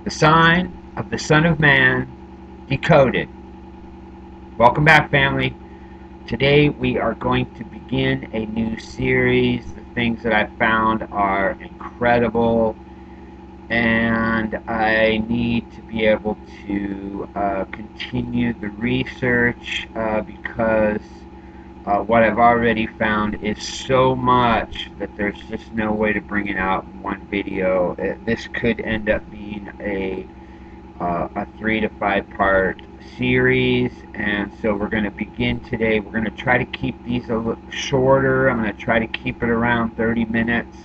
The Sign of the Son of Man, Decoded. Welcome back, family. Today we are going to begin a new series. The things that I found are incredible, and I need to be able to continue the research because what I've already found is so much that there's just no way to bring it out in one video. This could end up being a 3 to 5 part series, and so we're going to begin today. We're going to try to keep these a little shorter. I'm going to try to keep it around 30 minutes,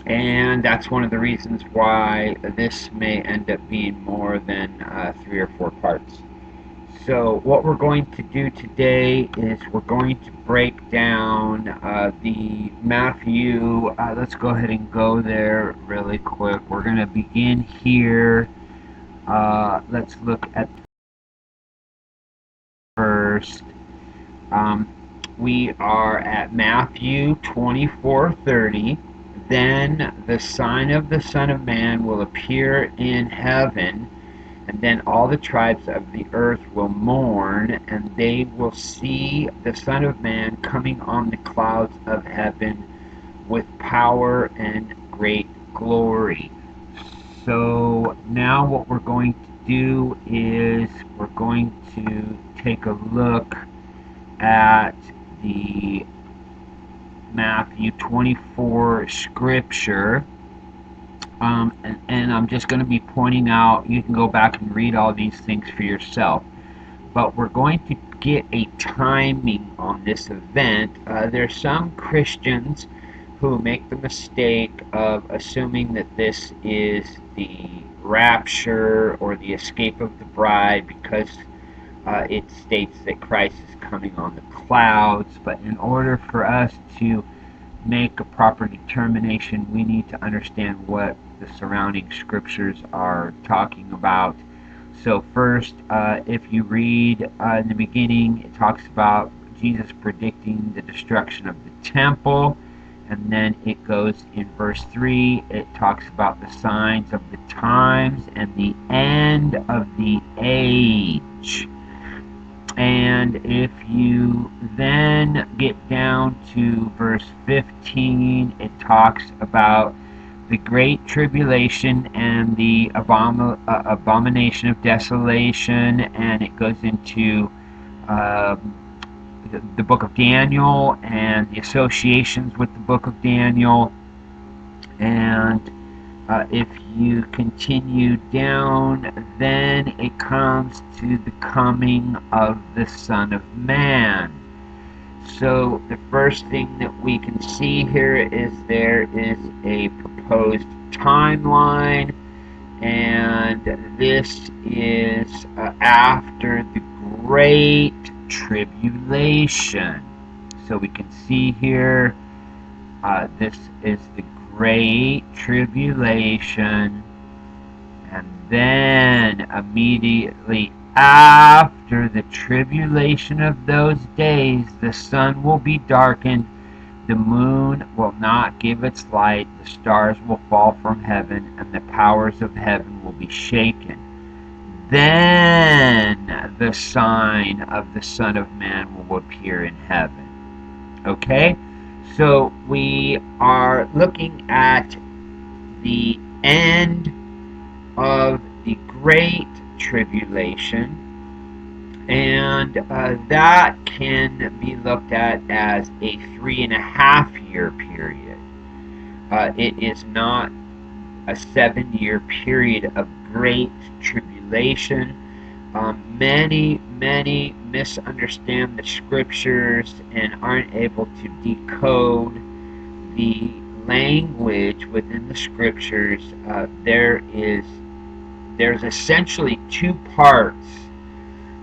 and that's one of the reasons why this may end up being more than 3 or 4 parts. So what we're going to do today is we're going to break down the Matthew. Let's go ahead and go there really quick. We're going to begin here. Let's look at first. We are at Matthew 24:30. Then the sign of the Son of Man will appear in heaven, and then all the tribes of the earth will mourn, and they will see the Son of Man coming on the clouds of heaven with power and great glory. So now what we're going to do is we're going to take a look at the Matthew 24 scripture. And I'm just going to be pointing out, you can go back and read all these things for yourself. But we're going to get a timing on this event. There's some Christians who make the mistake of assuming that this is the rapture or the escape of the bride because it states that Christ is coming on the clouds. But in order for us to make a proper determination, we need to understand what the surrounding scriptures are talking about. So first, if you read in the beginning, it talks about Jesus predicting the destruction of the temple, and then it goes in verse 3, it talks about the signs of the times and the end of the age. And if you then get down to verse 15, it talks about the great tribulation and the abomination of desolation, and it goes into the book of Daniel and the associations with the book of Daniel. And if you continue down, then it comes to the coming of the Son of Man. So the first thing that we can see here is there is a proposed timeline, and this is after the Great Tribulation. So we can see here, this is the Great Tribulation, and then immediately after the tribulation of those days, the sun will be darkened, the moon will not give its light, the stars will fall from heaven, and the powers of heaven will be shaken. Then the sign of the Son of Man will appear in heaven. Okay? So we are looking at the end of the Great Tribulation, and that can be looked at as a 3.5 year period. It is not a 7 year period of Great Tribulation. Many misunderstand the scriptures and aren't able to decode the language within the scriptures. There's essentially 2 parts,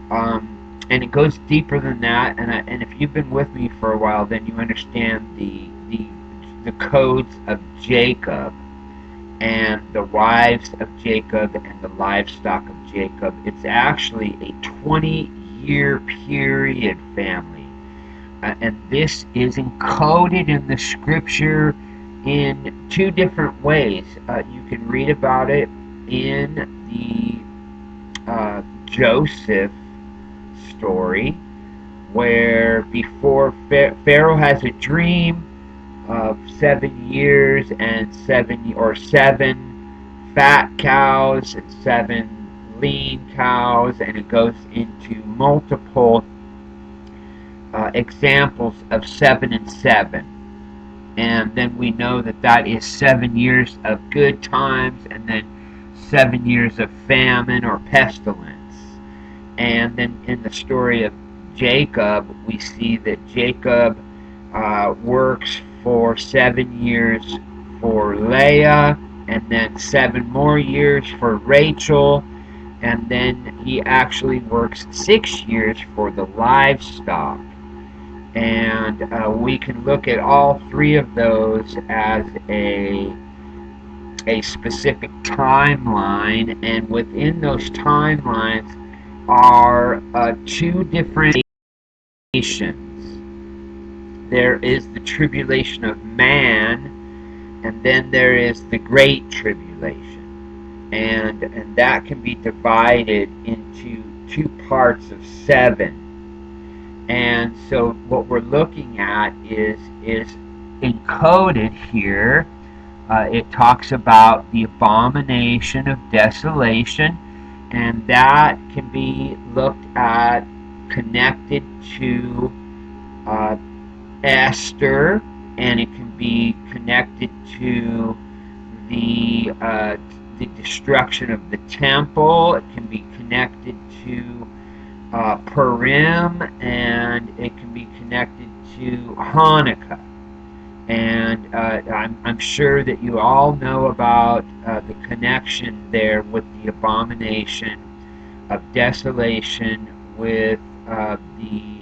and it goes deeper than that. And if you've been with me for a while, then you understand the codes of Jacob and the wives of Jacob and the livestock of Jacob. It's actually a 20-year period, family. And this is encoded in the scripture in two different ways. You can read about it in the Joseph story, where before Pharaoh has a dream of 7 years and seven fat cows and seven lean cows, and it goes into multiple examples of 7 and 7. And then we know that that is 7 years of good times, and then 7 years of famine or pestilence. And then in the story of Jacob, we see that Jacob works for 7 years for Leah, and then 7 more years for Rachel, and then he actually works 6 years for the livestock. And we can look at all three of those as a specific timeline, and within those timelines are two different nations. There is the tribulation of man, and then there is the great tribulation, and that can be divided into two parts of 7. And so what we're looking at is encoded here. It talks about the abomination of desolation, and that can be looked at connected to uh, Esther, and it can be connected to the destruction of the temple. It can be connected to Purim, and it can be connected to Hanukkah. And I'm sure that you all know about the connection there with the abomination of desolation, with the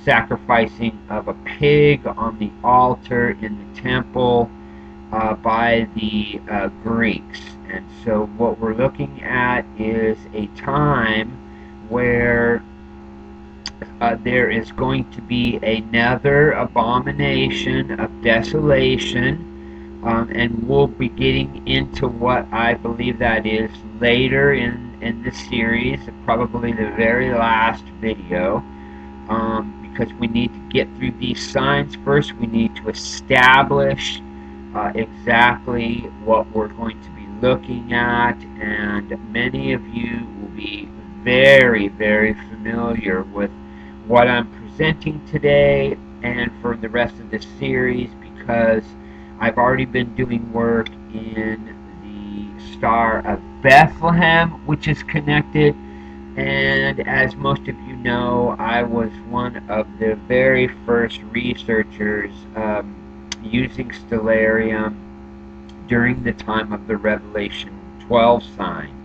sacrificing of a pig on the altar in the temple by the Greeks. And so what we're looking at is a time where there is going to be another abomination of desolation, and we'll be getting into what I believe that is later in this series, probably the very last video, because we need to get through these signs first. We need to establish exactly what we're going to be looking at, and many of you will be very, very familiar with what I'm presenting today and for the rest of this series, because I've already been doing work in the Star of Bethlehem, which is connected. And as most of you know, I was one of the very first researchers using stellarium during the time of the Revelation 12 sign.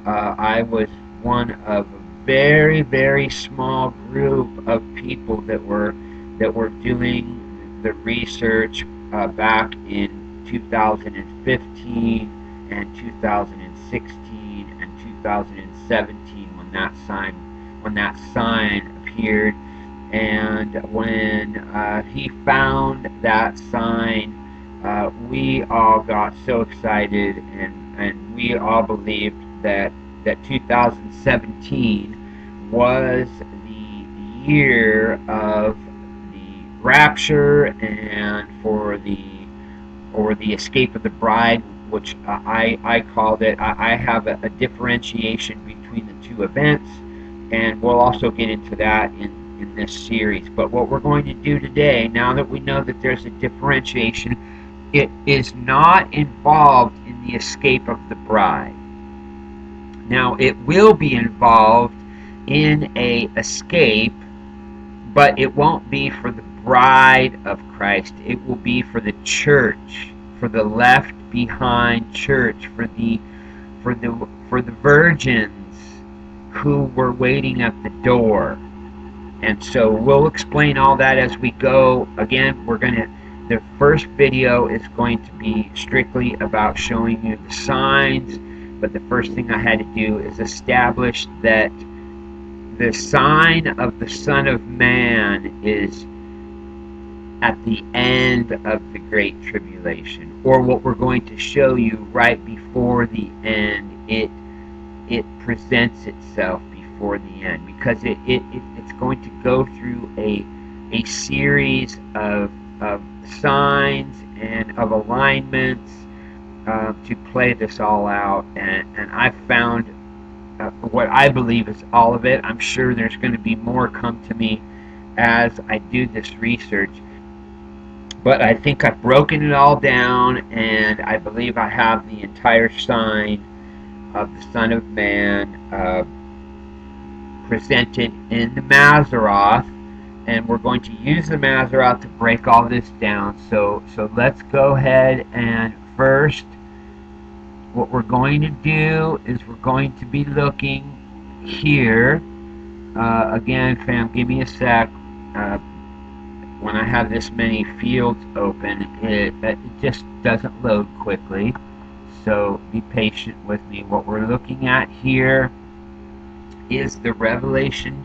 I was one of a very, very small group of people that were doing the research back in 2015 and 2016 and 2017 when that sign appeared. And when he found that sign, we all got so excited, and we all believed that 2017 was the year of the rapture and for the escape of the bride, which I called it. I have a differentiation between the two events, and we'll also get into that in this series. But what we're going to do today, now that we know that there's a differentiation, it is not involved in the escape of the bride. Now, it will be involved in a escape, but it won't be for the bride of Christ. It will be for the church, for the left behind church, for the virgins who were waiting at the door. And so we'll explain all that as we go. Again, the first video is going to be strictly about showing you the signs, but the first thing I had to do is establish that the sign of the Son of Man at the end of the Great Tribulation, or what we're going to show you right before the end. It presents itself before the end because it's going to go through a series of signs and of alignments to play this all out. And I've found what I believe is all of it. I'm sure there's going to be more come to me as I do this research. But I think I've broken it all down, and I believe I have the entire sign of the Son of Man presented in the Mazzaroth, and we're going to use the Mazzaroth to break all this down. So let's go ahead, and first what we're going to do is we're going to be looking here. Again, fam, give me a sec. When I have this many fields open, it just doesn't load quickly. So be patient with me. What we're looking at here is the Revelation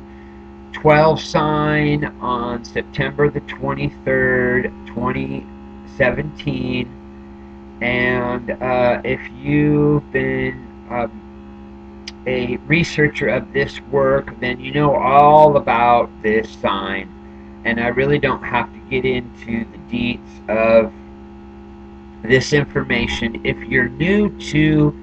12 sign on September the 23rd, 2017. And if you've been a researcher of this work, then you know all about this sign. And I really don't have to get into the deets of this information. If you're new to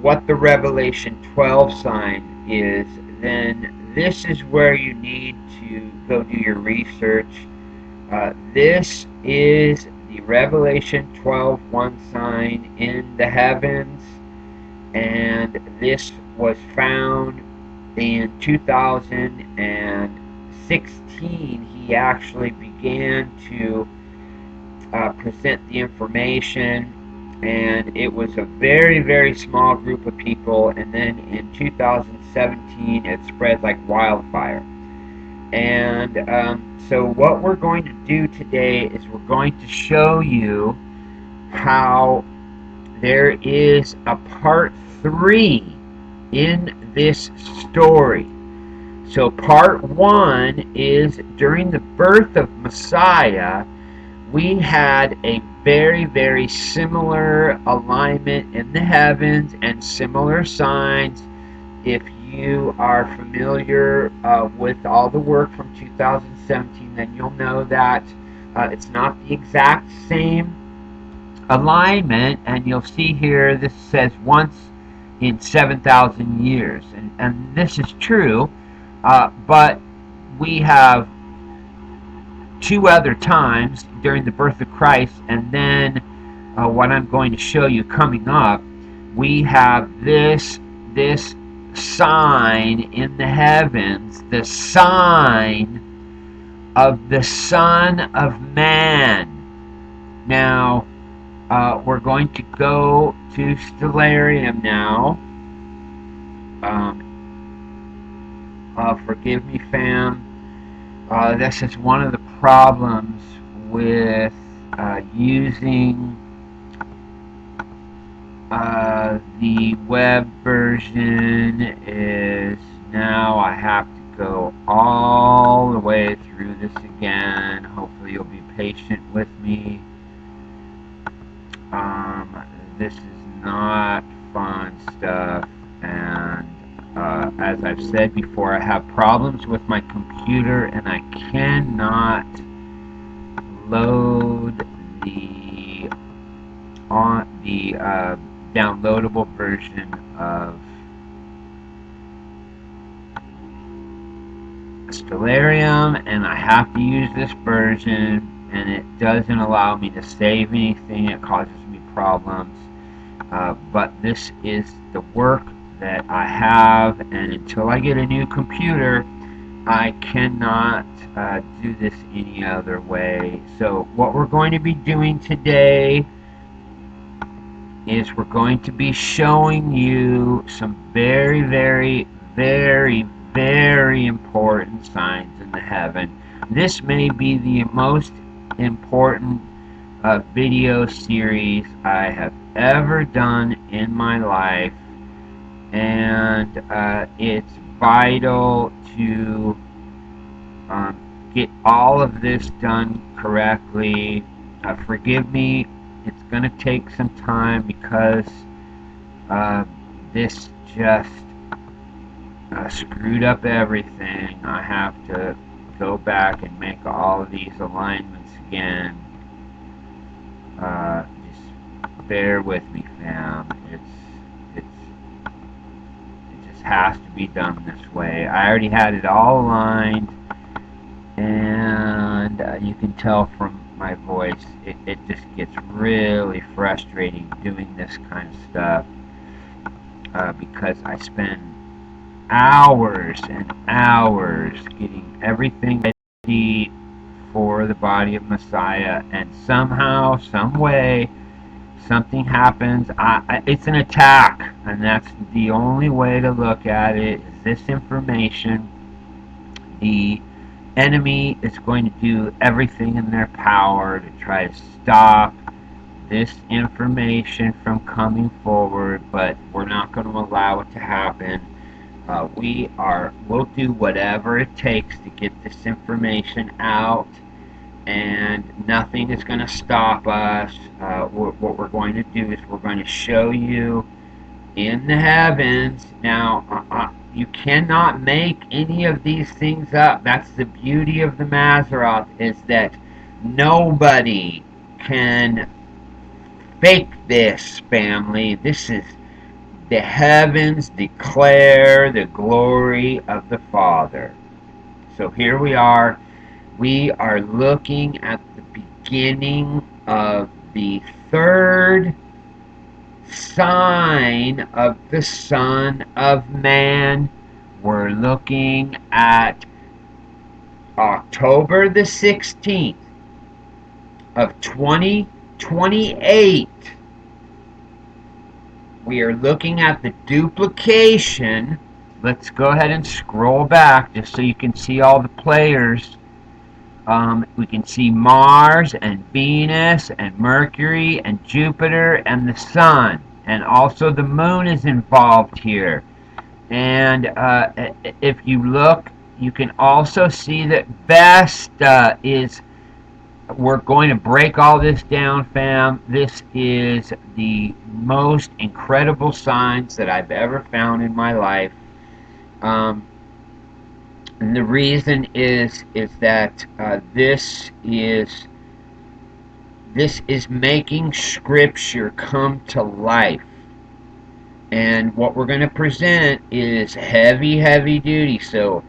what the Revelation 12 sign is, then this is where you need to go do your research. This is the Revelation 12:1 sign in the heavens, and this was found in 2016. He actually began to present the information, and it was a very, very small group of people, and then in 2017 it spread like wildfire. And so what we're going to do today is we're going to show you how there is a part 3 in this story. So part 1 is during the birth of Messiah, we had a very, very similar alignment in the heavens and similar signs. If you are familiar with all the work from 2017, then you'll know that it's not the exact same alignment. And you'll see here, this says once in 7,000 years. And this is true, but we have two other times during the birth of Christ, and then what I'm going to show you coming up, we have this sign in the heavens, the sign of the Son of Man. Now, we're going to go to Stellarium now. Forgive me, fam. This is one of the problems with using the web version is now I have to go all the way through this again. Hopefully you'll be patient with me. This is not fun stuff, and as I've said before, I have problems with my computer and I cannot load the downloadable version of Stellarium, and I have to use this version, and it doesn't allow me to save anything. It causes me problems, but this is the work that I have, and until I get a new computer I cannot do this any other way. So what we're going to be doing today is we're going to be showing you some very, very, very, very important signs in the heaven. This may be the most important video series I have ever done in my life, and it's vital to get all of this done correctly. Forgive me, it's going to take some time because uh, this just screwed up everything. I have to go back and make all of these alignments again. Just bear with me, fam. It just has to be done this way. I already had it all aligned, and you can tell from my voice, it just gets really frustrating doing this kind of stuff because I spend hours and hours getting everything ready for the body of Messiah, and somehow, some way, something happens. It's an attack, and that's the only way to look at it. Is this information? The enemy is going to do everything in their power to try to stop this information from coming forward, but we're not going to allow it to happen. We'll do whatever it takes to get this information out, and nothing is going to stop us. What we're going to do is we're going to show you in the heavens. Now, you cannot make any of these things up. That's the beauty of the Mazzaroth, is that nobody can fake this, family. This is the heavens declare the glory of the Father. So here we are. We are looking at the beginning of the third sign of the Son of Man. We're looking at October the 16th of 2028. We are looking at the duplication. Let's go ahead and scroll back just so you can see all the players. We can see Mars and Venus and Mercury and Jupiter and the Sun. And also the Moon is involved here. And if you look, you can also see that Vesta is... We're going to break all this down, fam. This is the most incredible science that I've ever found in my life. And the reason is that this is making Scripture come to life. And what we're going to present is heavy, heavy duty. So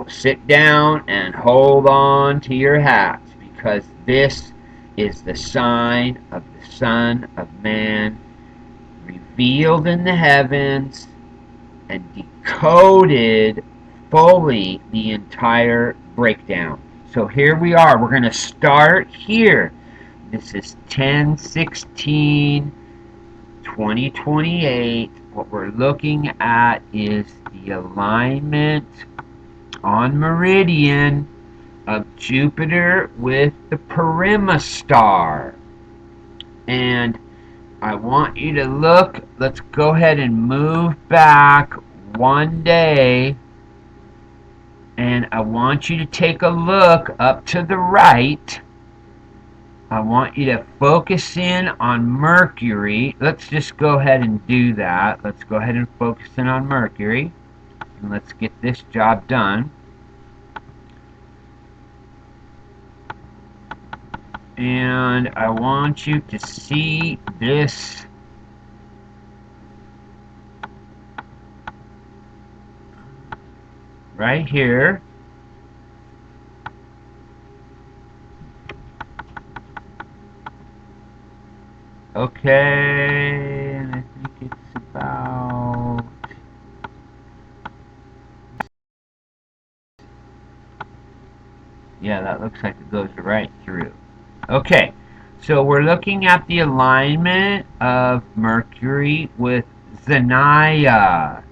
sit down and hold on to your hats, because this is the sign of the Son of Man revealed in the heavens and decoded fully the entire breakdown. So here we are. We're going to start here. This is 10/16/2028. What we're looking at is the alignment on meridian of Jupiter with the Parima star. And I want you to look. Let's go ahead and move back one day. And I want you to take a look up to the right. I want you to focus in on Mercury. Let's just go ahead and do that. Let's go ahead and focus in on Mercury. And let's get this job done. And I want you to see this right here. Okay, and I think it's about... Yeah, that looks like it goes right through. Okay, so we're looking at the alignment of Mercury with Zenaya.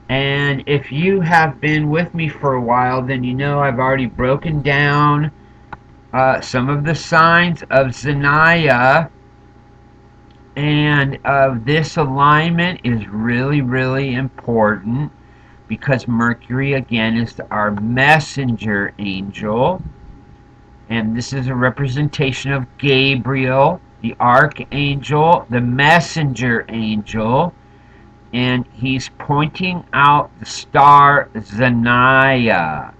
And if you have been with me for a while, then you know I've already broken down some of the signs of Zenaya. And this alignment is really, really important, because Mercury, again, is our messenger angel. And this is a representation of Gabriel, the archangel, the messenger angel, and he's pointing out the star Zaniah.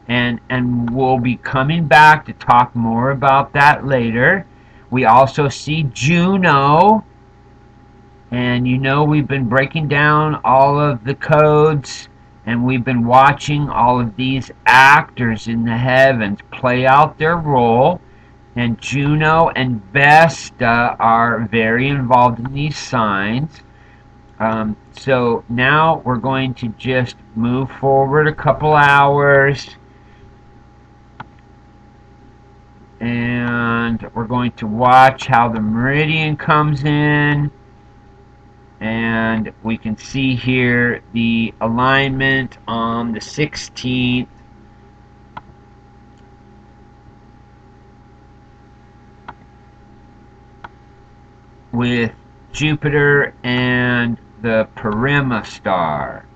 And we'll be coming back to talk more about that later. We also see Juno, and you know we've been breaking down all of the codes, and we've been watching all of these actors in the heavens play out their role. And Juno and Vesta are very involved in these signs. So now we're going to just move forward a couple hours, and we're going to watch how the meridian comes in, and we can see here the alignment on the 16th with Jupiter and the Parima star.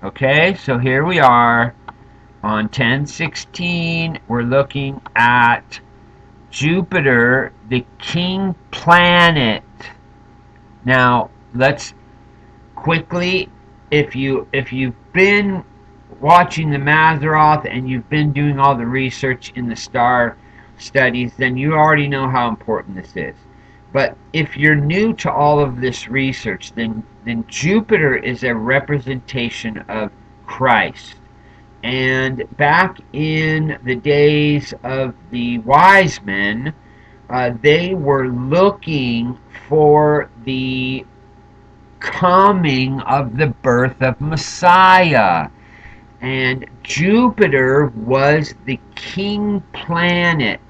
Okay, so here we are on 10/16. We're looking at Jupiter, the king planet. Now, let's quickly, if you've been watching the Mazzaroth and you've been doing all the research in the star studies, then you already know how important this is. But if you're new to all of this research, then Jupiter is a representation of Christ. And back in the days of the wise men, they were looking for the coming of the birth of Messiah. And Jupiter was the king planet.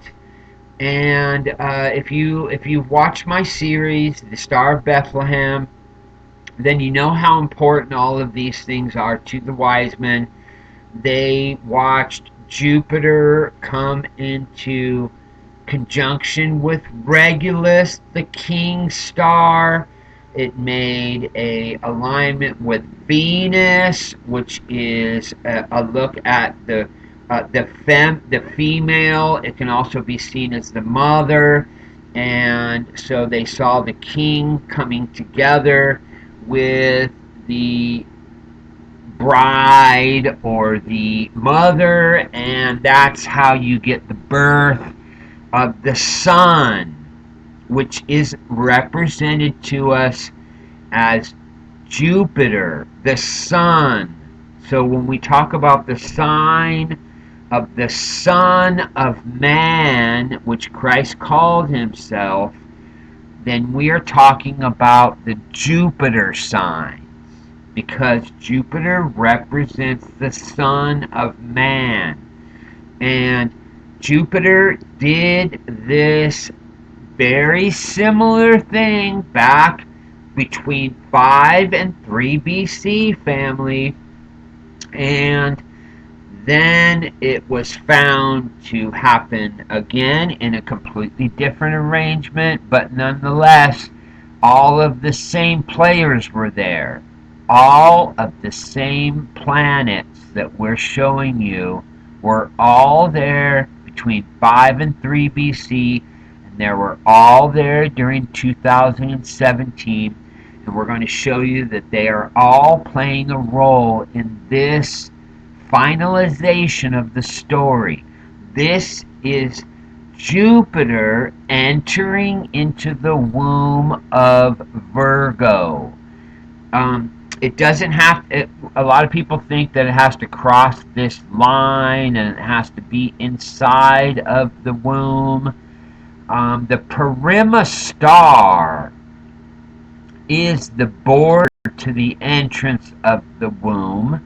And if you've watched my series, The Star of Bethlehem, then you know how important all of these things are to the wise men. They watched Jupiter come into conjunction with Regulus, the king star. It made a alignment with Venus, which is a look at the female. It can also be seen as the mother, and so they saw the king coming together with the bride or the mother, and that's how you get the birth of the sun, which is represented to us as Jupiter, the sun. So when we talk about the sign of the Son of Man, which Christ called himself, then we are talking about the Jupiter sign, because Jupiter represents the Son of Man. And Jupiter did this very similar thing back between 5 and 3 BC, family, and then it was found to happen again in a completely different arrangement, but nonetheless, all of the same players were there. All of the same planets that we're showing you were all there between 5 and 3 BC, and they were all there during 2017, and we're going to show you that they are all playing a role in this finalization of the story. This is Jupiter entering into the womb of Virgo. It doesn't have to, a lot of people think that it has to cross this line and it has to be inside of the womb. The Parima star is the border to the entrance of the womb,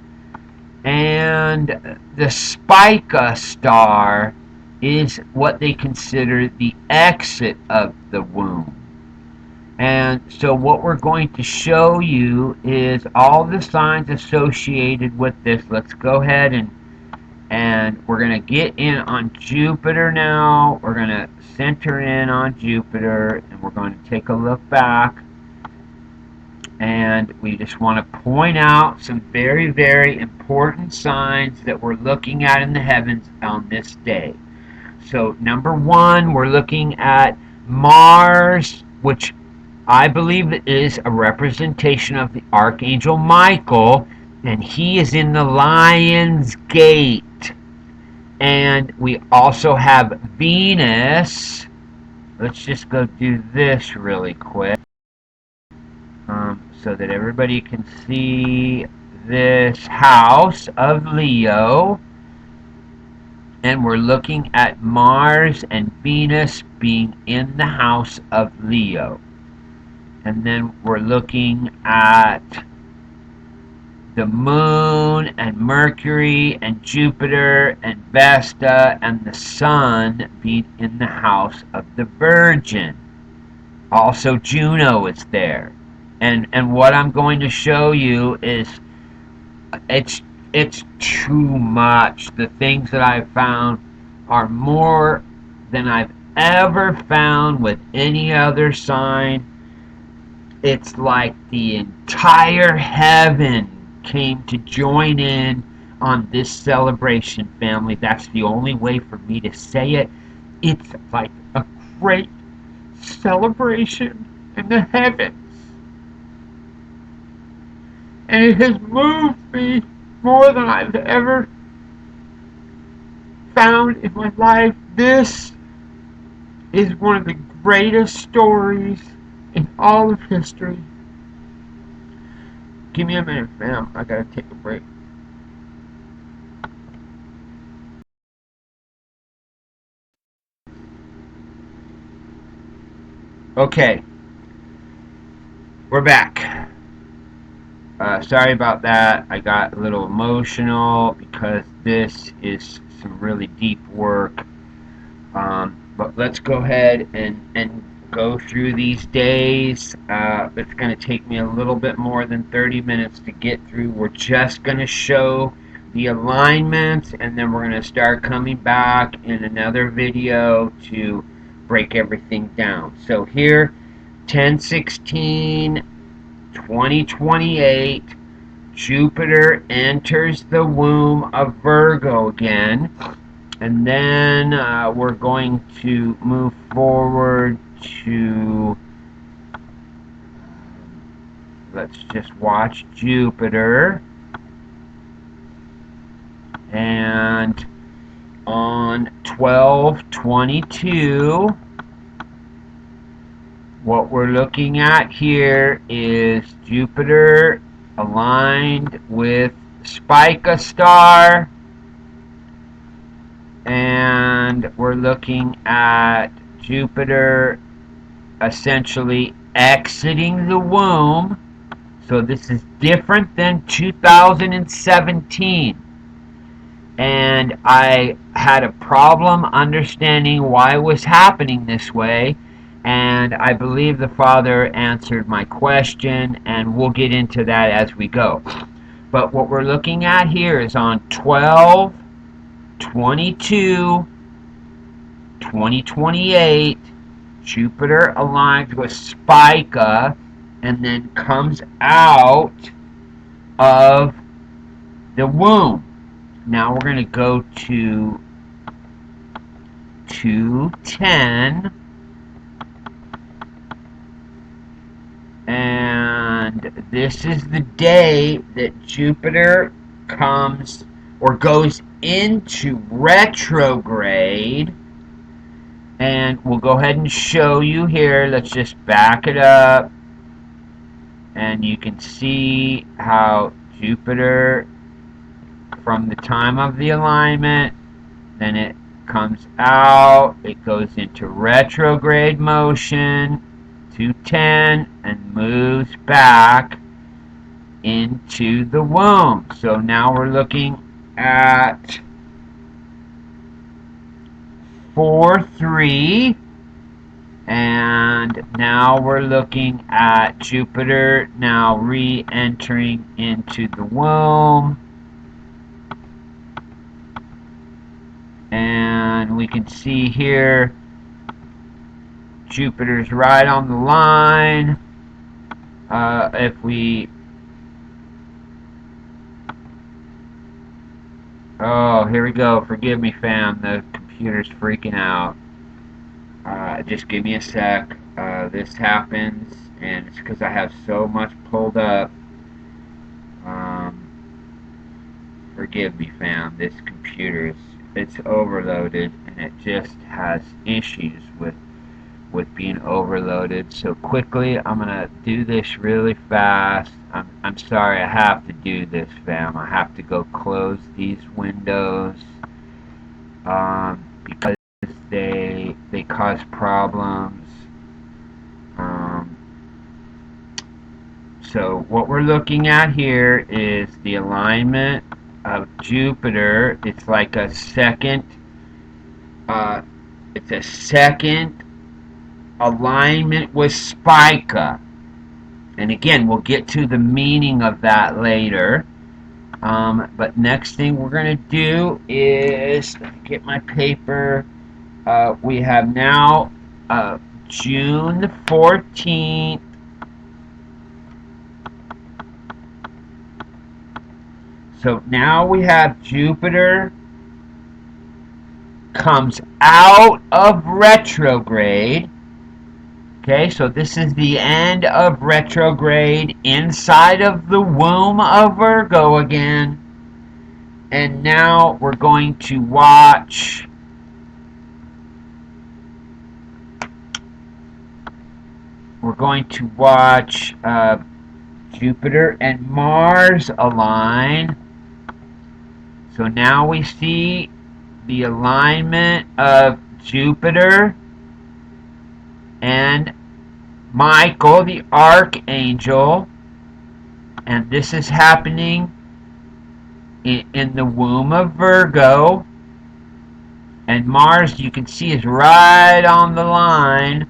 and the Spica star is what they consider the exit of the womb. And so what we're going to show you is all the signs associated with this. Let's go ahead and we're going to get in on Jupiter now. We're going to center in on Jupiter, and we're going to take a look back. And we just want to point out some very, very important signs that we're looking at in the heavens on this day. So, number one, we're looking at Mars, which I believe is a representation of the Archangel Michael, and he is in the Lion's Gate. And we also have Venus. Let's just go do this really quick so that everybody can see this house of Leo. And we're looking at Mars and Venus being in the house of Leo. And then we're looking at the Moon and Mercury and Jupiter and Vesta and the Sun being in the house of the Virgin. Also, Juno is there. And what I'm going to show you is it's it's too much. The things that I've found are more than I've ever found with any other sign. It's like the entire heaven came to join in on this celebration, family. That's the only way for me to say it. It's like a great celebration in the heavens. And it has moved me more than I've ever found in my life. This is one of the greatest stories in all of history. Give me a minute, fam. I gotta take a break. Okay, we're back. Sorry about that. I got a little emotional because this is some really deep work. But let's go ahead and go through these days. It's going to take me a little bit more than 30 minutes to get through. We're just going to show the alignments, and then we're going to start coming back in another video to break everything down. So here, 10/16, 2028, Jupiter enters the womb of Virgo again. And then we're going to move forward to, let's just watch Jupiter. And on 12/22, what we're looking at here is Jupiter aligned with Spica star. And we're looking at Jupiter essentially exiting the womb. So this is different than 2017. And I had a problem understanding why it was happening this way. And I believe the Father answered my question, and we'll get into that as we go. But what we're looking at here is on 12/22, 2028, Jupiter aligns with Spica and then comes out of the womb. Now we're going to go to 210, and this is the day that Jupiter comes or goes into retrograde. And we'll go ahead and show you here. Let's just back it up. And you can see how Jupiter, from the time of the alignment, then it comes out, it goes into retrograde motion, 210, and moves back into the womb. So now we're looking at 4/3. And now we're looking at Jupiter now re-entering into the womb. And we can see here Jupiter's right on the line. If we... Oh, here we go. Forgive me, fam. The computer's freaking out. Just give me a sec. This happens, and it's because I have so much pulled up. Um, Forgive me, fam. This computer is it's overloaded, and it just has issues with being overloaded. So quickly, I'm gonna do this really fast. I'm sorry, I have to do this, fam. I have to go close these windows because they cause problems. Um, so what we're looking at here is the alignment of Jupiter. It's like a second. Uh, it's a second alignment with Spica. And again, we'll get to the meaning of that later. But next thing we're going to do is get my paper. We have now June the 14th. So now we have Jupiter comes out of retrograde. Okay, so this is the end of retrograde inside of the womb of Virgo again. And now we're going to watch Jupiter and Mars align. So now we see the alignment of Jupiter and Michael, the archangel, and this is happening in the womb of Virgo. And Mars, you can see, is right on the line,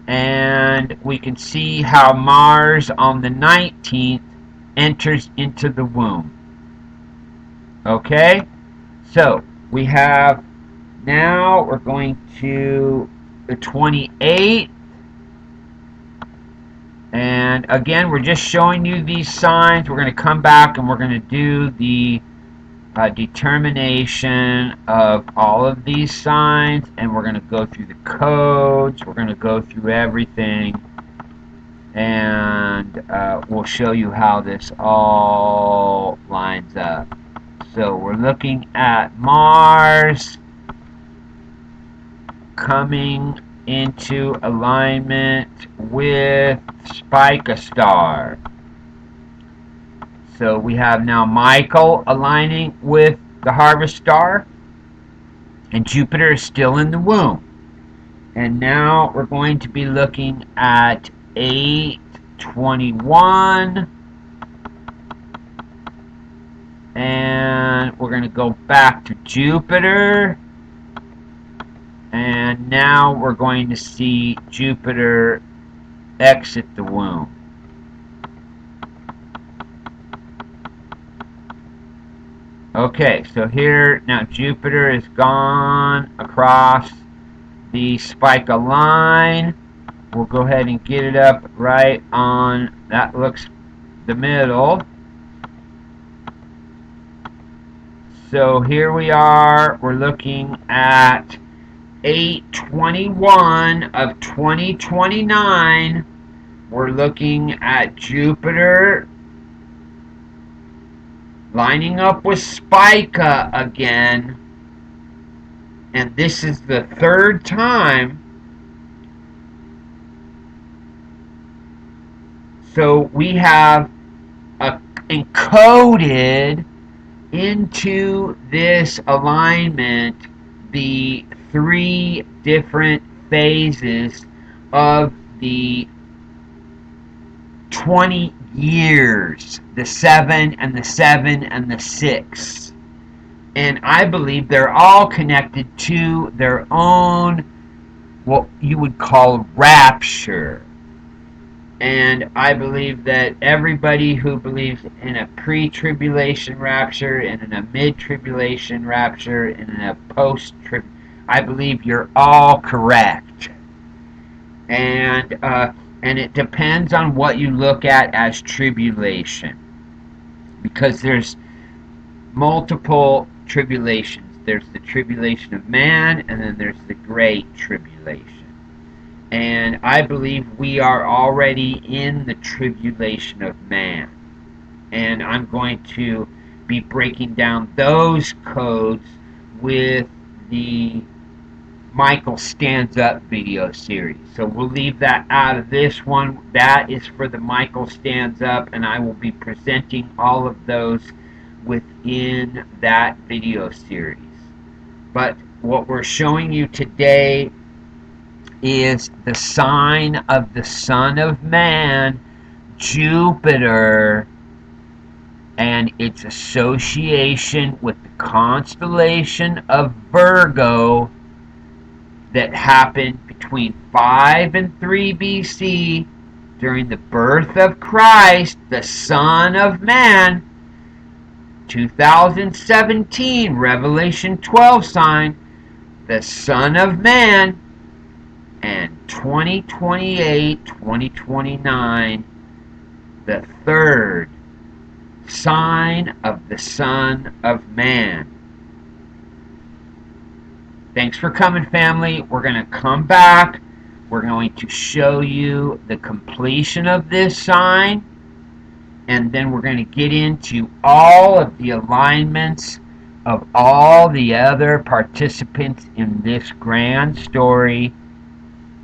and we can see how Mars on the 19th enters into the womb. Okay, so we have now we're going to the 28th. And again, we're just showing you these signs. We're going to come back and we're going to do the determination of all of these signs, and we're going to go through the codes. We're going to go through everything, and we'll show you how this all lines up. So we're looking at Mars coming into alignment with Spica Star. So we have now Michael aligning with the Harvest Star, and Jupiter is still in the womb. And now we're going to be looking at 8/21, and we're going to go back to Jupiter, and now we're going to see Jupiter exit the womb. Okay, so here now Jupiter is gone across the Spica line. We'll go ahead and get it up right on, that looks the middle. So here we are, we're looking at 8/21 of 2029. We're looking at Jupiter lining up with Spica again. And this is the third time. So we have encoded into this alignment the three different phases of the 20 years, the 7 and the 7 and the 6. And I believe they're all connected to their own, what you would call, rapture. And I believe that everybody who believes in a pre-tribulation rapture, and in a mid-tribulation rapture, and in a post-trib, I believe you're all correct. And And it depends on what you look at as tribulation, because there's multiple tribulations. There's the tribulation of man, and then there's the great tribulation. And I believe we are already in the tribulation of man. And I'm going to be breaking down those codes with the Michael Stands Up video series. So we'll leave that out of this one. That is for the Michael Stands Up, and I will be presenting all of those within that video series. But what we're showing you today is the sign of the Son of Man, Jupiter, and its association with the constellation of Virgo that happened between 5 and 3 BC during the birth of Christ, the Son of Man. 2017, Revelation 12 sign, the Son of Man. And 2028, 2029, the third sign of the Son of Man. Thanks for coming, family. We're going to come back. We're going to show you the completion of this sign, and then we're going to get into all of the alignments of all the other participants in this grand story.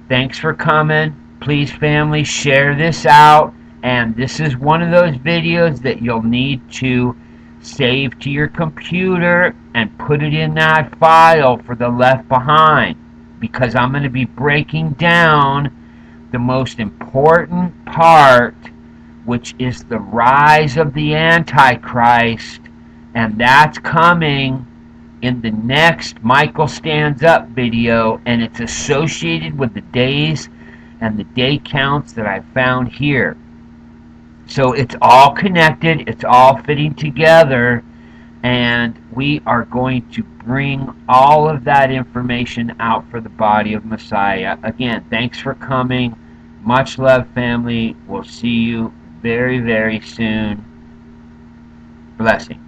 Thanks for coming. Please, family, share this out. And this is one of those videos that you'll need to save to your computer and put it in that file for the Left Behind, because I'm going to be breaking down the most important part, which is the rise of the Antichrist, and that's coming in the next Michael Stands Up video, and it's associated with the days and the day counts that I found here. So it's all connected, it's all fitting together, and we are going to bring all of that information out for the body of Messiah. Again, thanks for coming. Much love, family. We'll see you very, very soon. Blessings.